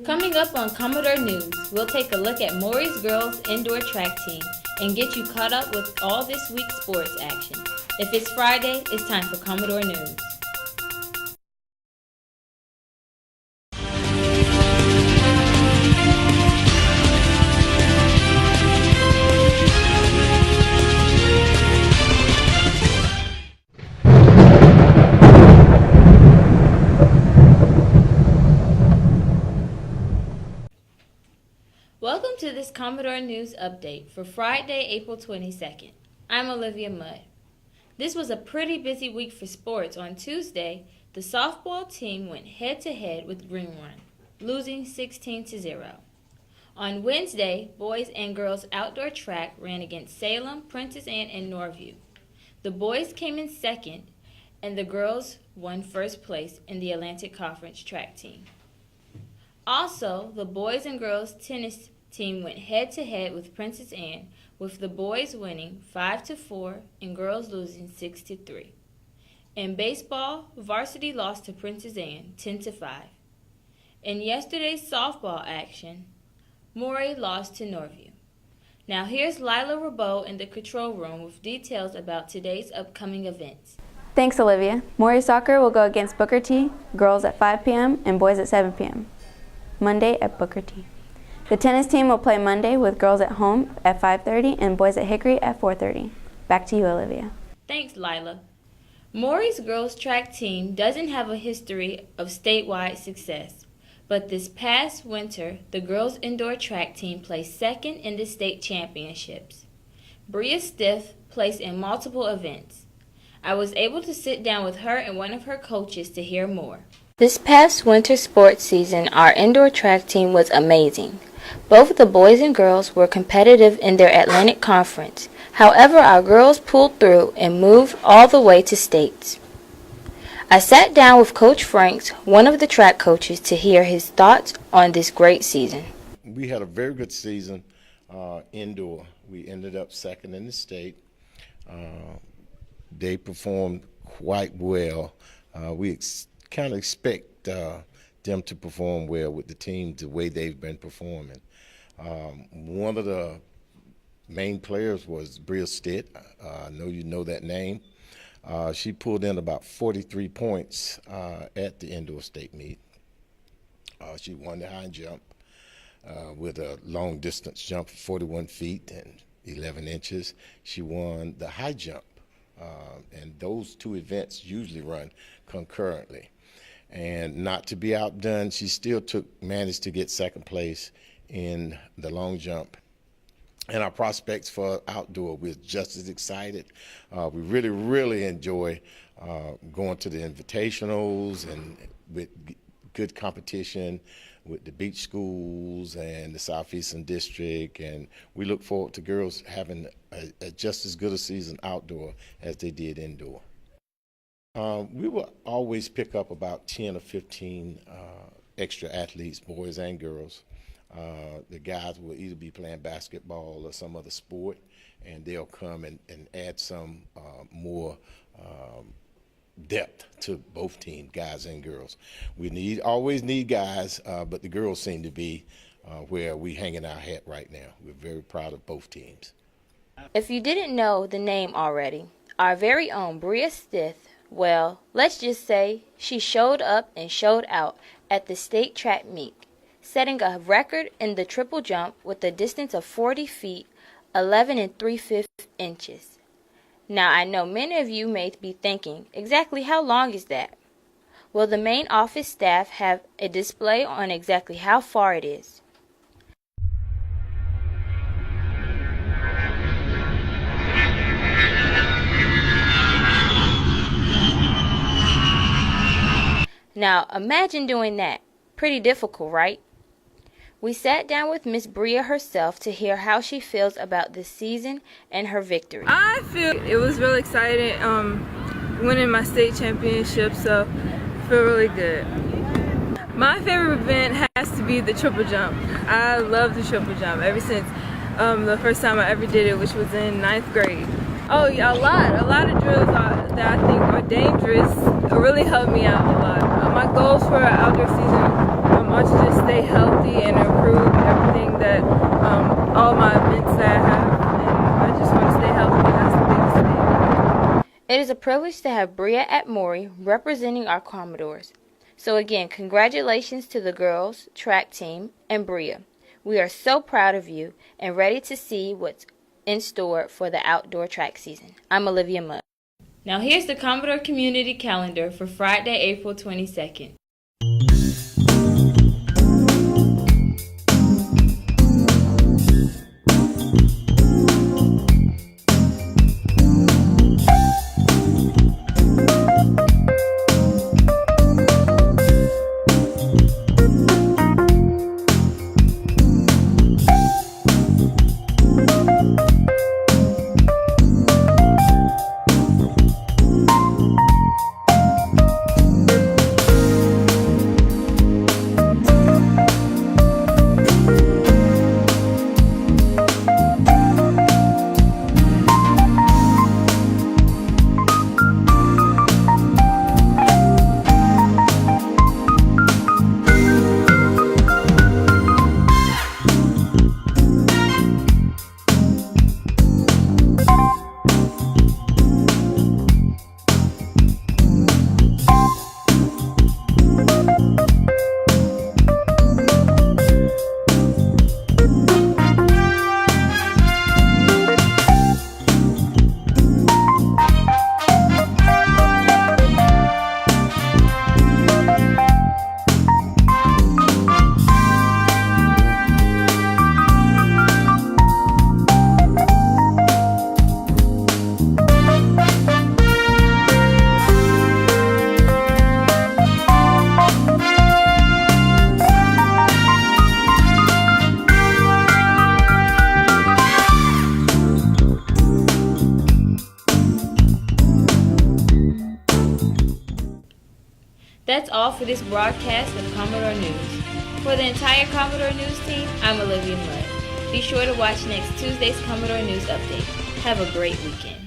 Coming up on Commodore News, we'll take a look at Maury's girls indoor track team and get you caught up with all this week's sports action. If it's Friday, it's time for Commodore News. Welcome to this Commodore News update for Friday, April 22nd. I'm Olivia Mudd. This was a pretty busy week for sports. On Tuesday, the softball team went head-to-head with Green Run, losing 16-0. On Wednesday, boys and girls outdoor track ran against Salem, Princess Anne, and Norview. The boys came in second, and the girls won first place in the Atlantic Conference track team. Also, the boys and girls tennis team went head-to-head with Princess Anne, with the boys winning 5-4 and girls losing 6-3. In baseball, varsity lost to Princess Anne 10-5. In yesterday's softball action, Maury lost to Norview. Now here's Lila Rabeau in the control room with details about today's upcoming events. Thanks, Olivia. Maury soccer will go against Booker T, girls at 5 p.m. and boys at 7 p.m. Monday at Booker T. The tennis team will play Monday with girls at home at 5:30 and boys at Hickory at 4:30. Back to you, Olivia. Thanks, Lila. Maury's girls track team doesn't have a history of statewide success, but this past winter, the girls indoor track team placed second in the state championships. Bria Stiff placed in multiple events. I was able to sit down with her and one of her coaches to hear more. This past winter sports season, our indoor track team was amazing. Both the boys and girls were competitive in their Atlantic Conference. However, our girls pulled through and moved all the way to states. I sat down with Coach Franks, one of the track coaches, to hear his thoughts on this great season. We had a very good season indoor. We ended up second in the state. They performed quite well. We kind of expect them to perform well with the team the way they've been performing. One of the main players was Bria Stitt. I know you know that name. She pulled in about 43 points at the indoor state meet. She won the high jump with a long distance jump of 41 feet and 11 inches. She won the high jump, and those two events usually run concurrently. And not to be outdone, she still managed to get second place in the long jump. And our prospects for outdoor, we're just as excited. We really enjoy going to the invitationals and with good competition with the beach schools and the Southeastern District. And we look forward to girls having just as good a season outdoor as they did indoor. We will always pick up about 10 or 15 extra athletes, boys and girls. The guys will either be playing basketball or some other sport, and they'll come and add some more depth to both teams, guys and girls. We always need guys, but the girls seem to be where we hanging our hat right now. We're very proud of both teams. If you didn't know the name already, our very own Bria Stiff, well, let's just say she showed up and showed out at the state track meet, setting a record in the triple jump with a distance of 40 feet, 11 3/5 inches. Now, I know many of you may be thinking, exactly how long is that? Well, the main office staff have a display on exactly how far it is. Now, imagine doing that. Pretty difficult, right? We sat down with Miss Bria herself to hear how she feels about this season and her victory. I feel it was really exciting, winning my state championship, so I feel really good. My favorite event has to be the triple jump. I love the triple jump ever since the first time I ever did it, which was in 9th grade. Oh yeah, a lot of drills that I think are dangerous really helped me out a lot. My goals for outdoor season are to just stay healthy and improve everything that all my events that I have, and I just want to stay healthy. That's the biggest thing. It is a privilege to have Bria at Maury representing our Commodores. So again, congratulations to the girls track team and Bria. We are so proud of you and ready to see what's in store for the outdoor track season. I'm Olivia Mudd. Now here's the Commodore Community Calendar for Friday, April 22nd. That's all for this broadcast of Commodore News. For the entire Commodore News team, I'm Olivia Mudd. Be sure to watch next Tuesday's Commodore News Update. Have a great weekend.